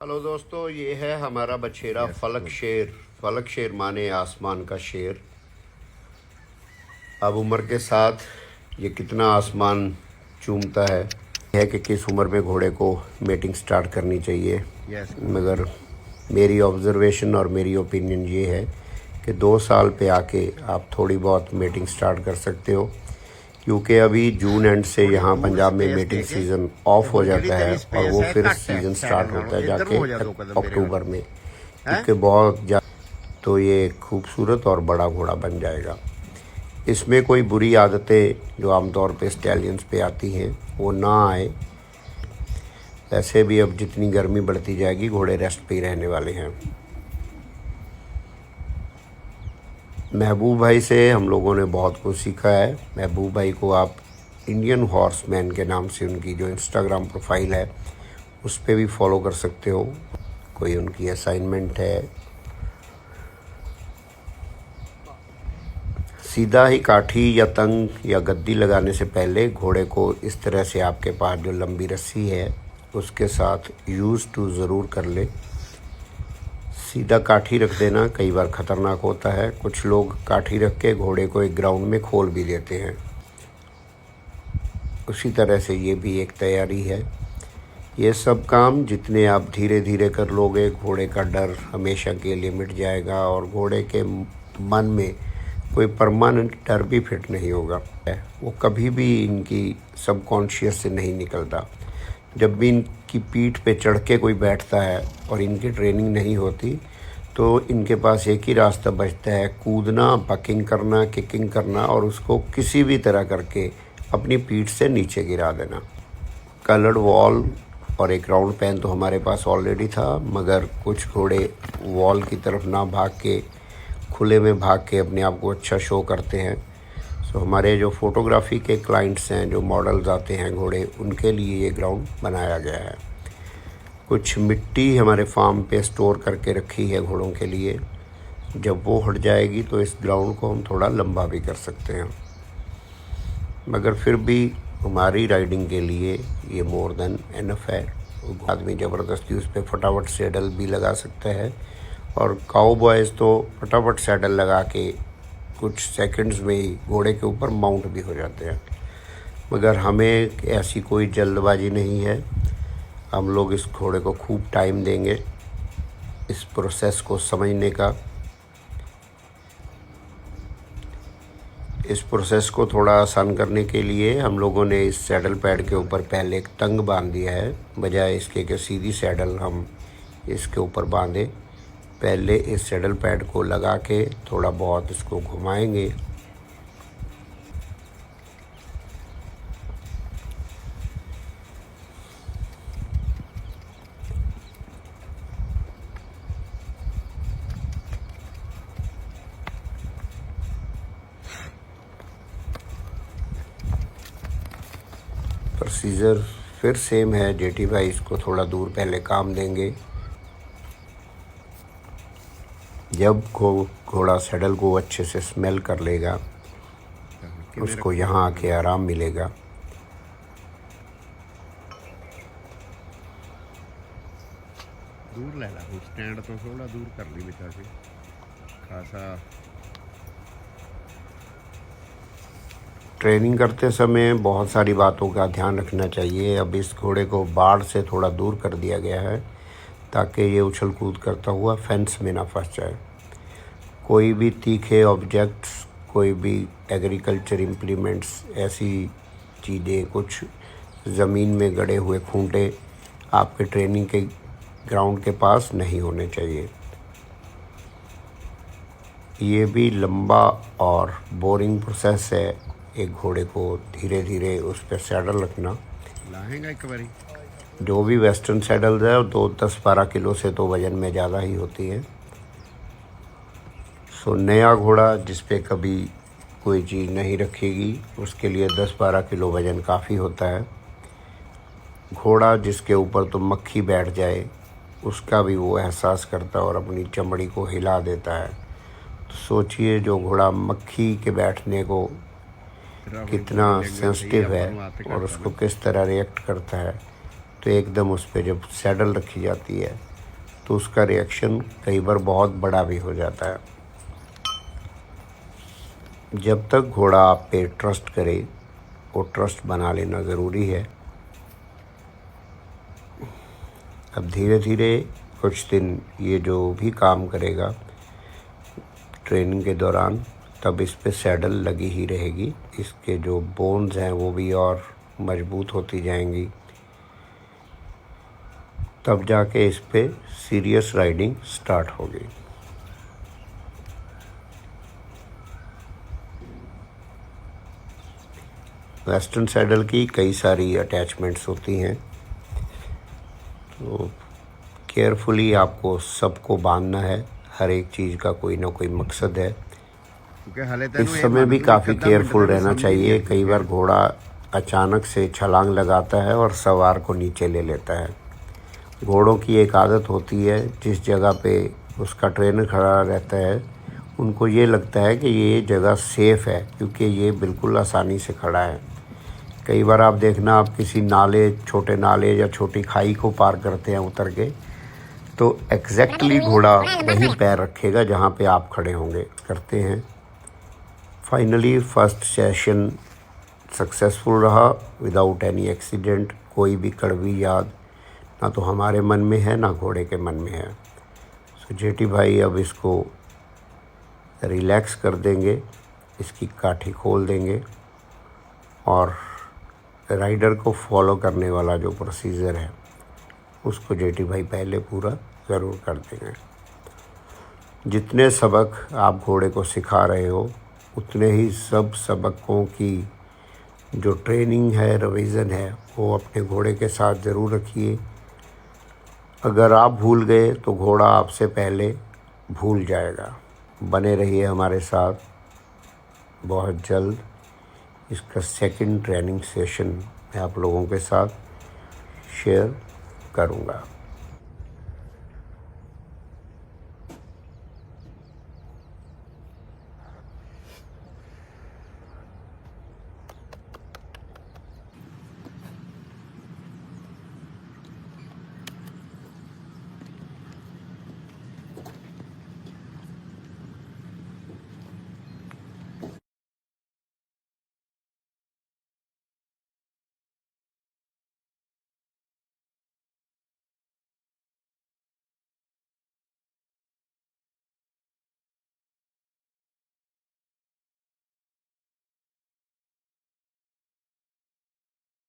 Hello दोस्तों, ये है हमारा बछेरा फलक शेर। फलक शेर माने आसमान का शेर। अब उम्र के साथ ये कितना आसमान चूमता है कि किस उम्र में घोड़े को मेटिंग स्टार्ट करनी चाहिए। मगर मेरी ऑब्जर्वेशन और मेरी ओपिनियन ये है कि 2 साल पे आके आप थोड़ी बहुत मेटिंग स्टार्ट कर सकते हो, क्योंकि अभी जून एंड से यहाँ पंजाब में मेटिंग सीज़न ऑफ हो जाता है और वो फिर सीज़न स्टार्ट होता है जाके अक्टूबर में, क्योंकि बहुत तो ये खूबसूरत और बड़ा घोड़ा बन जाएगा। इसमें कोई बुरी आदतें जो आमतौर पे स्टैलियंस पे आती हैं वो ना आए। वैसे भी अब जितनी गर्मी बढ़ती जाएगी घोड़े रेस्ट पे ही रहने वाले हैं। महबूब भाई से हम लोगों ने बहुत कुछ सीखा है। महबूब भाई को आप इंडियन हॉर्समैन के नाम से उनकी जो इंस्टाग्राम प्रोफाइल है उस पर भी फॉलो कर सकते हो। कोई उनकी असाइनमेंट है। सीधा ही काठी या तंग या गद्दी लगाने से पहले घोड़े को इस तरह से आपके पास जो लंबी रस्सी है उसके साथ यूज़ टू ज़रूर कर ले। सीधा काठी रख देना कई बार ख़तरनाक होता है। कुछ लोग काठी रख के घोड़े को एक ग्राउंड में खोल भी देते हैं। उसी तरह से ये भी एक तैयारी है। ये सब काम जितने आप धीरे धीरे कर लोगे, घोड़े का डर हमेशा के लिए मिट जाएगा और घोड़े के मन में कोई परमानेंट डर भी फिट नहीं होगा। वो कभी भी इनकी सबकॉन्शियस से नहीं निकलता। जब भी इनकी पीठ पे चढ़ के कोई बैठता है और इनकी ट्रेनिंग नहीं होती तो इनके पास एक ही रास्ता बचता है, कूदना, बकिंग करना, किकिंग करना और उसको किसी भी तरह करके अपनी पीठ से नीचे गिरा देना। कलर्ड वॉल और एक राउंड पेन तो हमारे पास ऑलरेडी था, मगर कुछ घोड़े वॉल की तरफ ना भाग के खुले में भाग के अपने आप को अच्छा शो करते हैं। तो हमारे जो फोटोग्राफी के क्लाइंट्स हैं, जो मॉडल्स आते हैं घोड़े, उनके लिए ये ग्राउंड बनाया गया है। कुछ मिट्टी हमारे फार्म पे स्टोर करके रखी है घोड़ों के लिए। जब वो हट जाएगी तो इस ग्राउंड को हम थोड़ा लंबा भी कर सकते हैं, मगर फिर भी हमारी राइडिंग के लिए ये मोर देन इनफ है। आदमी ज़बरदस्ती उस पर फटाफट सैडल भी लगा सकता है और काऊ बॉयज़ तो फटाफट सैडल लगा के कुछ सेकंड्स में ही घोड़े के ऊपर माउंट भी हो जाते हैं। मगर हमें ऐसी कोई जल्दबाजी नहीं है। हम लोग इस घोड़े को खूब टाइम देंगे इस प्रोसेस को समझने का। इस प्रोसेस को थोड़ा आसान करने के लिए हम लोगों ने इस सैडल पैड के ऊपर पहले एक तंग बांध दिया है, बजाय इसके कि सीधी सैडल हम इसके ऊपर बांधे। पहले इस सैडल पैड को लगा के थोड़ा बहुत इसको घुमाएंगे। प्रोसीजर फिर सेम है। जेटी भाई इसको थोड़ा दूर पहले काम देंगे। जब घोड़ा सैडल को अच्छे से स्मेल कर लेगा उसको यहाँ आके आराम मिलेगा। दूर ले ला, स्टैंड तो थोड़ा दूर कर ली बिठा के खासा। ट्रेनिंग करते समय बहुत सारी बातों का ध्यान रखना चाहिए। अब इस घोड़े को बाड़ से थोड़ा दूर कर दिया गया है ताकि ये उछल कूद करता हुआ फेंस में ना फंस जाए। कोई भी तीखे ऑब्जेक्ट्स, कोई भी एग्रीकल्चर इम्प्लीमेंट्स, ऐसी चीज़ें, कुछ ज़मीन में गड़े हुए खूंटे आपके ट्रेनिंग के ग्राउंड के पास नहीं होने चाहिए। ये भी लंबा और बोरिंग प्रोसेस है। एक घोड़े को धीरे धीरे उस पर सैडल रखना। लाहेंगा एक बारी। जो भी वेस्टर्न सैडल्स है वो 10-12 किलो से तो वज़न में ज़्यादा ही होती है। सो नया घोड़ा जिस पे कभी कोई चीज़ नहीं रखेगी उसके लिए 10-12 किलो वज़न काफ़ी होता है। घोड़ा जिसके ऊपर तो मक्खी बैठ जाए उसका भी वो एहसास करता है और अपनी चमड़ी को हिला देता है। तो सोचिए जो घोड़ा मक्खी के बैठने को कितना सेंसिटिव है और उसको किस तरह रिएक्ट करता है। तो एकदम उस पर जब सैडल रखी जाती है तो उसका रिएक्शन कई बार बहुत बड़ा भी हो जाता है। जब तक घोड़ा आप पे ट्रस्ट करे, वो ट्रस्ट बना लेना ज़रूरी है। अब धीरे धीरे कुछ दिन ये जो भी काम करेगा ट्रेनिंग के दौरान, तब इस पे सैडल लगी ही रहेगी। इसके जो बोन्स हैं वो भी और मजबूत होती जाएंगी, तब जाके इस पे सीरियस राइडिंग स्टार्ट होगी। वेस्टर्न सैडल की कई सारी अटैचमेंट्स होती हैं, तो केयरफुली आपको सबको बांधना है। हर एक चीज़ का कोई ना कोई मकसद है। इस समय भी काफ़ी केयरफुल रहना चाहिए। कई बार घोड़ा अचानक से छलांग लगाता है और सवार को नीचे ले लेता है। घोड़ों की एक आदत होती है, जिस जगह पे उसका ट्रेनर खड़ा रहता है उनको ये लगता है कि ये जगह सेफ़ है, क्योंकि ये बिल्कुल आसानी से खड़ा है। कई बार आप देखना, आप किसी नाले, छोटे नाले या छोटी खाई को पार करते हैं उतर के, तो एग्जैक्टली घोड़ा वहीं पैर रखेगा जहाँ पे आप खड़े होंगे। करते हैं। फाइनली फर्स्ट सेशन सक्सेसफुल रहा विदाउट एनी एक्सीडेंट। कोई भी कड़वी याद ना तो हमारे मन में है ना घोड़े के मन में है। सो जेटी भाई अब इसको रिलैक्स कर देंगे, इसकी काठी खोल देंगे और राइडर को फॉलो करने वाला जो प्रोसीजर है उसको जेटी भाई पहले पूरा ज़रूर कर देंगे। जितने सबक आप घोड़े को सिखा रहे हो, उतने ही सब सबकों की जो ट्रेनिंग है, रिवीजन है, वो अपने घोड़े के साथ ज़रूर रखिए। अगर आप भूल गए तो घोड़ा आपसे पहले भूल जाएगा। बने रहिए हमारे साथ। बहुत जल्द इसका सेकंड ट्रेनिंग सेशन मैं आप लोगों के साथ शेयर करूंगा।